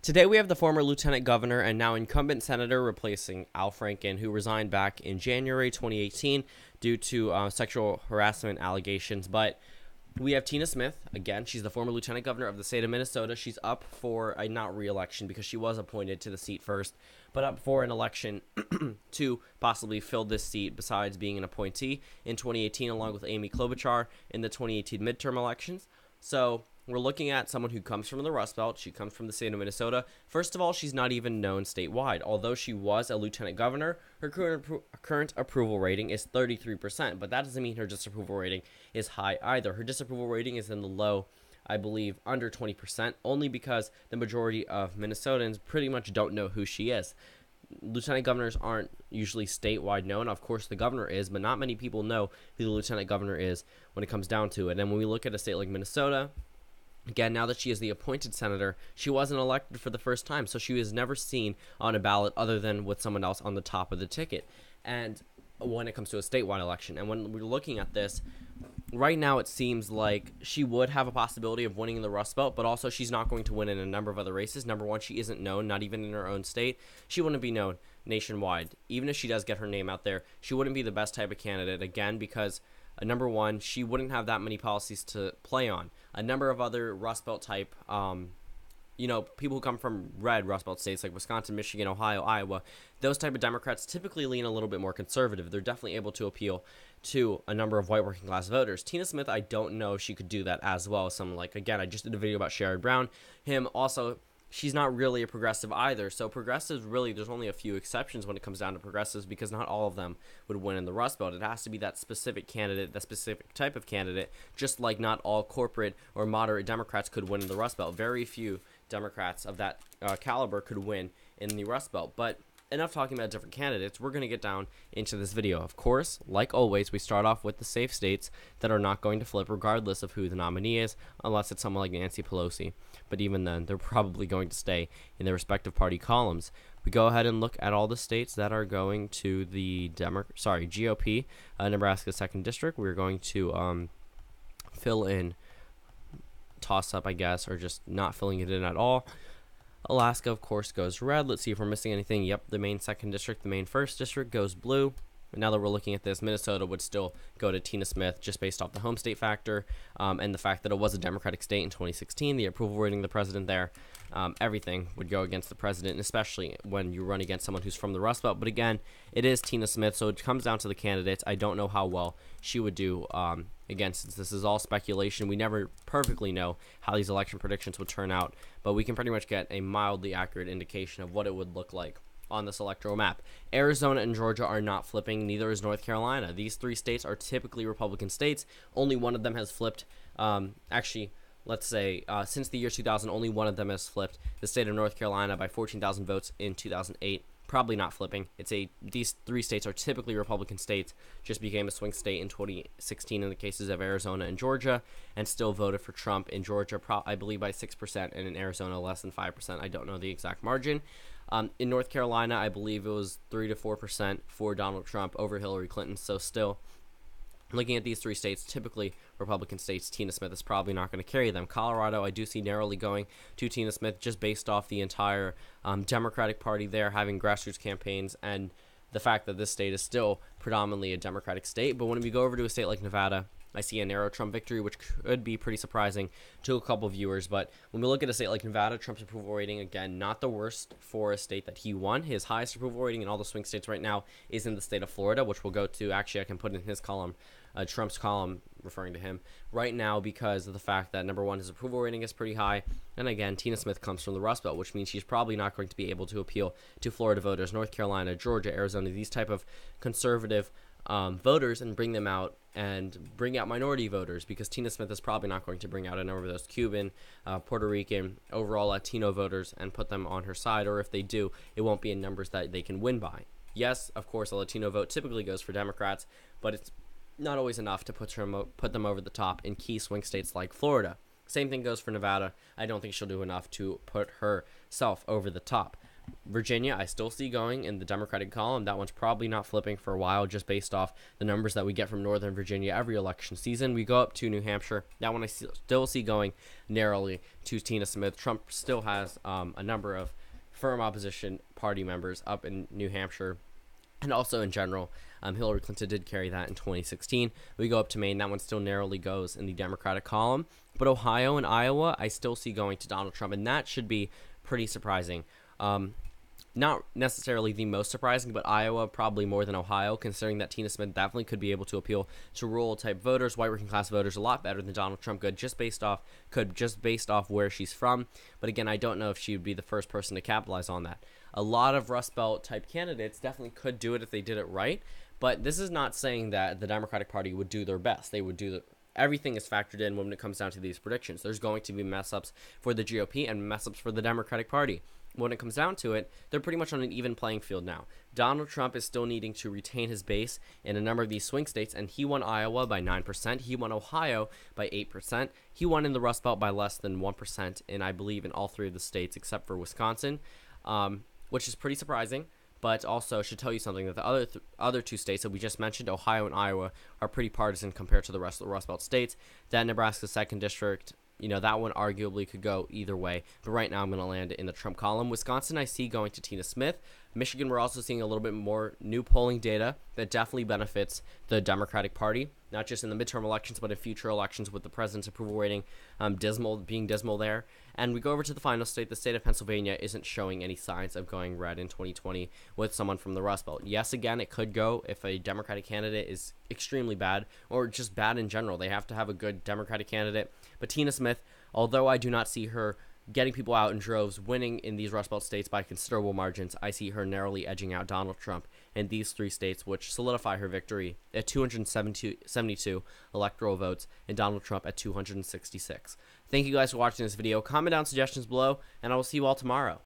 Today we have the former lieutenant governor and now incumbent senator replacing Al Franken, who resigned back in January 2018 due to sexual harassment allegations. But we have Tina Smith. Again, she's the former lieutenant governor of the state of Minnesota. She's up for a not re-election because she was appointed to the seat first, but up for an election to possibly fill this seat besides being an appointee in 2018 along with Amy Klobuchar in the 2018 midterm elections. So we're looking at someone who comes from the Rust Belt. She comes from the state of Minnesota. First of all, she's not even known statewide. Although she was a lieutenant governor, her current approval rating is 33%, but that doesn't mean her disapproval rating is high either. Her disapproval rating is in the low, I believe, under 20%, only because the majority of Minnesotans pretty much don't know who she is. Lieutenant governors aren't usually statewide known. Of course, the governor is, but not many people know who the lieutenant governor is when it comes down to it. And when we look at a state like Minnesota, again, now that she is the appointed senator, she wasn't elected for the first time, so she was never seen on a ballot other than with someone else on the top of the ticket. And when it comes to a statewide election, and when we're looking at this, right now it seems like she would have a possibility of winning the Rust Belt, but also she's not going to win in a number of other races. Number one, she isn't known, not even in her own state. She wouldn't be known nationwide. Even if she does get her name out there, she wouldn't be the best type of candidate, again, because number one, she wouldn't have that many policies to play on. A number of other Rust Belt type, people who come from red Rust Belt states like Wisconsin, Michigan, Ohio, Iowa, those type of Democrats typically lean a little bit more conservative. They're definitely able to appeal to a number of white working class voters. Tina Smith, I don't know if she could do that as well as someone like, again, I just did a video about Sherrod Brown. Him also, she's not really a progressive either. So progressives, really, there's only a few exceptions when it comes down to progressives because not all of them would win in the Rust Belt. It has to be that specific candidate, that specific type of candidate, just like not all corporate or moderate Democrats could win in the Rust Belt. Very few Democrats of that caliber could win in the Rust Belt. But enough talking about different candidates. We're going to get down into this video. Of course, like always, we start off with the safe states that are not going to flip regardless of who the nominee is, unless it's someone like Nancy Pelosi. But even then, they're probably going to stay in their respective party columns. We go ahead and look at all the states that are going to the GOP, Nebraska 2nd District. We're going to fill in toss-up, I guess, or just not filling it in at all. Alaska, of course, goes red. Let's see if we're missing anything. Yep, the main 2nd District, the main 1st District goes blue. And now that we're looking at this, Minnesota would still go to Tina Smith just based off the home state factor and the fact that it was a Democratic state in 2016, the approval rating of the president there. Everything would go against the president, and especially when you run against someone who's from the Rust Belt. But again, it is Tina Smith, so it comes down to the candidates. I don't know how well she would do. Again, since this is all speculation, we never perfectly know how these election predictions would turn out, but we can pretty much get a mildly accurate indication of what it would look like on this electoral map. Arizona and Georgia are not flipping, neither is North Carolina. These three states are typically Republican states. Only one of them has flipped. Let's say since the year 2000, only one of them has flipped. The state of North Carolina by 14,000 votes in 2008. Probably not flipping. These three states are typically Republican states, just became a swing state in 2016 in the cases of Arizona and Georgia, and still voted for Trump in Georgia, I believe by 6%, and in Arizona less than 5%. I don't know the exact margin. In North Carolina, I believe it was 3 to 4% for Donald Trump over Hillary Clinton, so still looking at these three states, typically Republican states, Tina Smith is probably not going to carry them. Colorado, I do see narrowly going to Tina Smith just based off the entire Democratic Party there having grassroots campaigns and the fact that this state is still predominantly a Democratic state. But when we go over to a state like Nevada, I see a narrow Trump victory, which could be pretty surprising to a couple viewers. But when we look at a state like Nevada, Trump's approval rating, again, not the worst for a state that he won. His highest approval rating in all the swing states right now is in the state of Florida, which we'll go to. Actually, I can put in his column, Trump's column, referring to him right now because of the fact that, number one, his approval rating is pretty high. And again, Tina Smith comes from the Rust Belt, which means she's probably not going to be able to appeal to Florida voters, North Carolina, Georgia, Arizona, these type of conservative voters and bring them out and bring out minority voters because Tina Smith is probably not going to bring out a number of those Cuban, Puerto Rican, overall Latino voters and put them on her side, or if they do, it won't be in numbers that they can win by. Yes, of course, a Latino vote typically goes for Democrats, but it's not always enough to put them over the top in key swing states like Florida. Same thing goes for Nevada. I don't think she'll do enough to put herself over the top. Virginia, I still see going in the Democratic column. That one's probably not flipping for a while, just based off the numbers that we get from Northern Virginia every election season. We go up to New Hampshire. That one I still see going narrowly to Tina Smith. Trump still has a number of firm opposition party members up in New Hampshire, and also in general. Hillary Clinton did carry that in 2016. We go up to Maine. That one still narrowly goes in the Democratic column. But Ohio and Iowa, I still see going to Donald Trump, and that should be pretty surprising. Not necessarily the most surprising, but Iowa probably more than Ohio, considering that Tina Smith definitely could be able to appeal to rural type voters, white working class voters, a lot better than Donald Trump could, just based off where she's from. But again, I don't know if she would be the first person to capitalize on that. A lot of Rust Belt type candidates definitely could do it if they did it right, but this is not saying that the Democratic Party would do their best. They would do everything is factored in when it comes down to these predictions. There's going to be mess ups for the GOP and mess ups for the Democratic Party. When it comes down to it, they're pretty much on an even playing field now. Donald Trump is still needing to retain his base in a number of these swing states, and he won Iowa by 9%. He won Ohio by 8%. He won in the Rust Belt by less than 1%, and I believe in all three of the states except for Wisconsin, which is pretty surprising. But also should tell you something that the other two states that we just mentioned, Ohio and Iowa, are pretty partisan compared to the rest of the Rust Belt states. That Nebraska's 2nd district, that one arguably could go either way. But right now I'm going to land it in the Trump column. Wisconsin, I see going to Tina Smith. Michigan, we're also seeing a little bit more new polling data that definitely benefits the Democratic Party, not just in the midterm elections, but in future elections with the president's approval rating being dismal there. And we go over to the final state. The state of Pennsylvania isn't showing any signs of going red in 2020 with someone from the Rust Belt. Yes, again, it could go if a Democratic candidate is extremely bad or just bad in general. They have to have a good Democratic candidate. But Tina Smith, although I do not see her getting people out in droves, winning in these Rust Belt states by considerable margins, I see her narrowly edging out Donald Trump in these 3 states, which solidify her victory at 272 electoral votes and Donald Trump at 266. Thank you guys for watching this video. Comment down suggestions below, and I will see you all tomorrow.